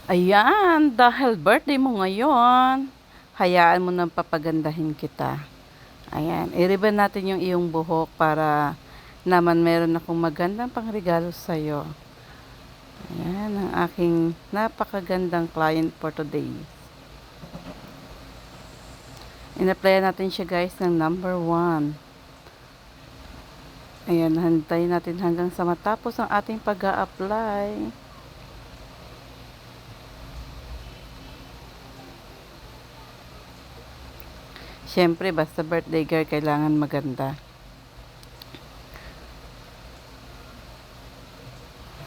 Ayan, dahil birthday mo ngayon, hayaan mo nang papagandahin kita. Ayan, i-ribbon natin yung iyong buhok para naman meron akong magandang pangregalo sa'yo. Ayan, ang aking napakagandang client for today. In-applyan natin siya guys ng number 1. Ayan, hantayin natin hanggang sa matapos ang ating pag-a-apply. Siyempre, basta birthday girl, kailangan maganda.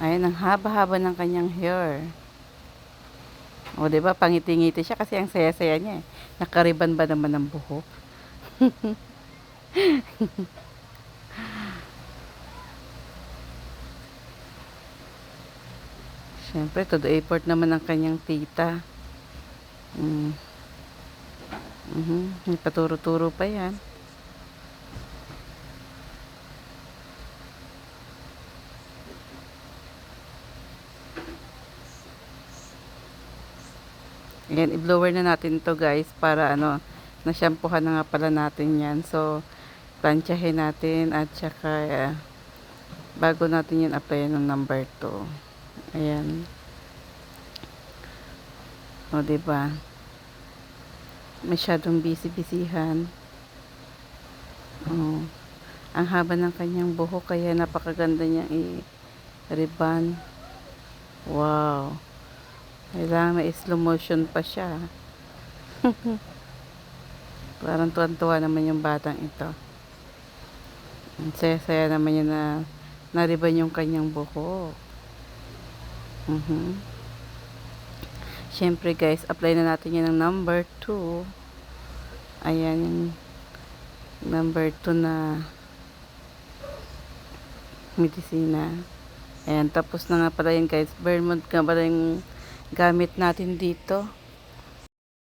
Ayan, ang haba-haba ng kanyang hair. O, diba? Pangiti-ngiti siya kasi ang saya-saya niya. Nakariban ba naman ang buhok? Siyempre, todo effort naman ang kanyang tita. May paturo-turo pa yan. Ayan, i-blower na natin to guys para na-shampoohan na nga pala natin yan. So, planchahin natin at saka bago natin yan applyan ng number 2. Ayan. O, diba? Masyadong busy-busyhan. O, ang haba ng kanyang buhok kaya napakaganda niyang i-ribbon. Wow. Kailangan may slow motion pa siya. Parang tuwan-tuwa naman yung batang ito. Ang saya-saya naman yun na nariban yung kanyang buhok. Siyempre guys, apply na natin yan ng number 2. Ayan yung number 2 na medisina. Ayan, tapos na nga pala yun guys. Vermont nga pala yung gamit natin dito.